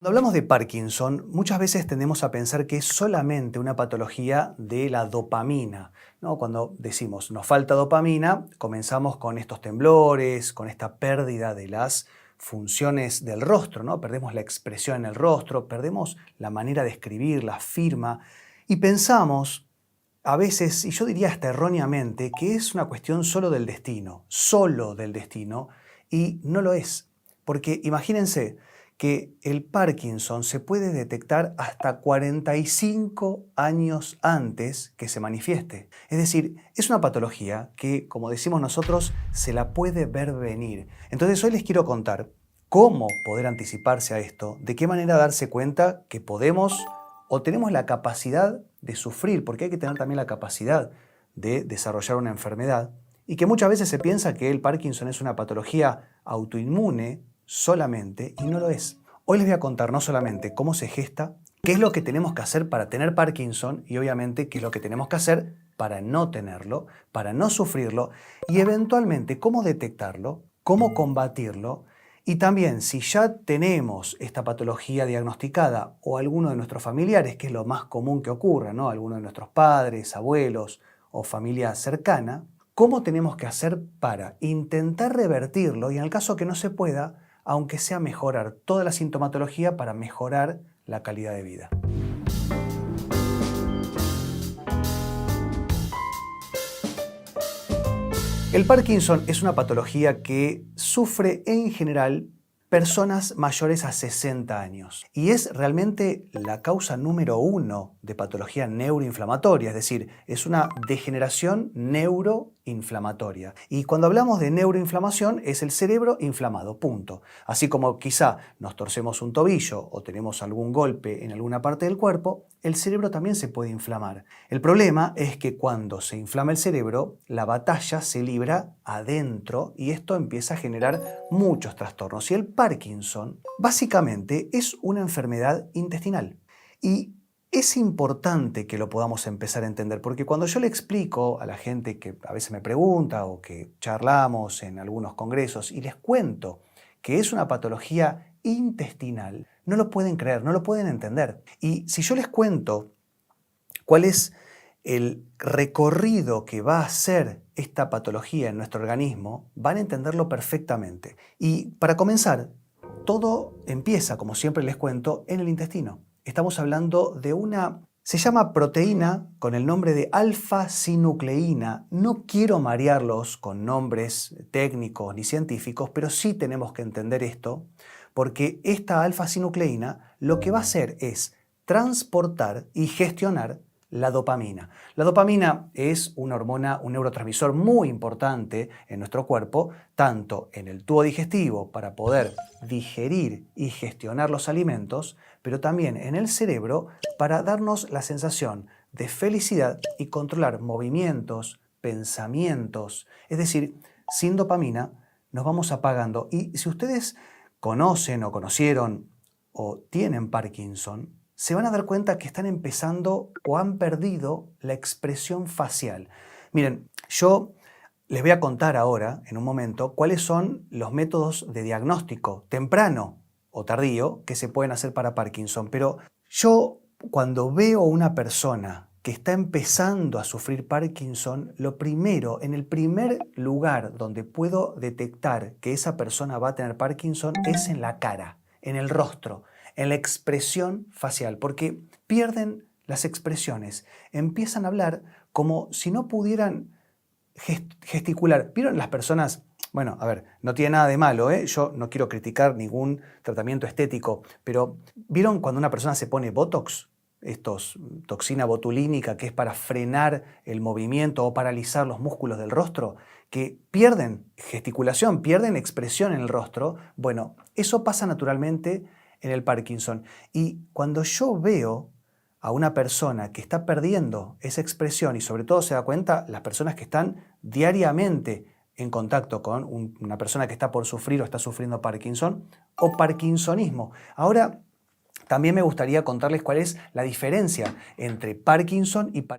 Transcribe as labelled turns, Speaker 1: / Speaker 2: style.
Speaker 1: Cuando hablamos de Parkinson, muchas veces tendemos a pensar que es solamente una patología de la dopamina, ¿no? Cuando decimos nos falta dopamina, comenzamos con estos temblores, con esta pérdida de las funciones del rostro, ¿no? Perdemos la expresión en el rostro, perdemos la manera de escribir, la firma, y pensamos a veces, y yo diría hasta erróneamente, que es una cuestión solo del destino, y no lo es. Porque imagínense que el Parkinson se puede detectar hasta 45 años antes que se manifieste. Es decir, es una patología que, como decimos nosotros, se la puede ver venir. Entonces hoy les quiero contar cómo poder anticiparse a esto, de qué manera darse cuenta que podemos o tenemos la capacidad de sufrir, porque hay que tener también la capacidad de desarrollar una enfermedad, y que muchas veces se piensa que el Parkinson es una patología autoinmune solamente, y no lo es. Hoy les voy a contar no solamente cómo se gesta, qué es lo que tenemos que hacer para tener Parkinson y obviamente qué es lo que tenemos que hacer para no tenerlo, para no sufrirlo y eventualmente cómo detectarlo, cómo combatirlo y también si ya tenemos esta patología diagnosticada o alguno de nuestros familiares, que es lo más común que ocurra, ¿no? Alguno de nuestros padres, abuelos o familia cercana, ¿cómo tenemos que hacer para intentar revertirlo y en el caso que no se pueda, aunque sea mejorar toda la sintomatología para mejorar la calidad de vida? El Parkinson es una patología que sufre en general personas mayores a 60 años y es realmente la causa número 1 de patología neuroinflamatoria, es decir, es una degeneración neuroinflamatoria. Y cuando hablamos de neuroinflamación es el cerebro inflamado, punto. Así como quizá nos torcemos un tobillo o tenemos algún golpe en alguna parte del cuerpo, el cerebro también se puede inflamar. El problema es que cuando se inflama el cerebro, la batalla se libra adentro y esto empieza a generar muchos trastornos. Y el Parkinson básicamente es una enfermedad intestinal. Y es importante que lo podamos empezar a entender, porque cuando yo le explico a la gente que a veces me pregunta o que charlamos en algunos congresos y les cuento que es una patología intestinal, no lo pueden creer, no lo pueden entender. Y si yo les cuento cuál es el recorrido que va a hacer esta patología en nuestro organismo, van a entenderlo perfectamente. Y para comenzar, todo empieza, como siempre les cuento, en el intestino. Estamos hablando de se llama proteína con el nombre de alfa-sinucleína. No quiero marearlos con nombres técnicos ni científicos, pero sí tenemos que entender esto, porque esta alfa-sinucleína lo que va a hacer es transportar y gestionar la dopamina. La dopamina es una hormona, un neurotransmisor muy importante en nuestro cuerpo, tanto en el tubo digestivo para poder digerir y gestionar los alimentos, pero también en el cerebro para darnos la sensación de felicidad y controlar movimientos, pensamientos. Es decir, sin dopamina nos vamos apagando. Y si ustedes conocen o conocieron o tienen Parkinson, se van a dar cuenta que están empezando o han perdido la expresión facial. Miren, yo les voy a contar ahora, en un momento, cuáles son los métodos de diagnóstico temprano o tardío que se pueden hacer para Parkinson. Pero yo, cuando veo a una persona que está empezando a sufrir Parkinson, lo primero, en el primer lugar donde puedo detectar que esa persona va a tener Parkinson es en la cara, en el rostro, en la expresión facial, porque pierden las expresiones, empiezan a hablar como si no pudieran gesticular. ¿Vieron las personas? Bueno, a ver, no tiene nada de malo, ¿eh? Yo no quiero criticar ningún tratamiento estético, pero ¿vieron cuando una persona se pone Botox? Toxina botulínica que es para frenar el movimiento o paralizar los músculos del rostro, que pierden gesticulación, pierden expresión en el rostro. Bueno, eso pasa naturalmente en el Parkinson. Y cuando yo veo a una persona que está perdiendo esa expresión y sobre todo se da cuenta las personas que están diariamente en contacto con una persona que está por sufrir o está sufriendo Parkinson o parkinsonismo. Ahora, también me gustaría contarles cuál es la diferencia entre Parkinson y Parkinson.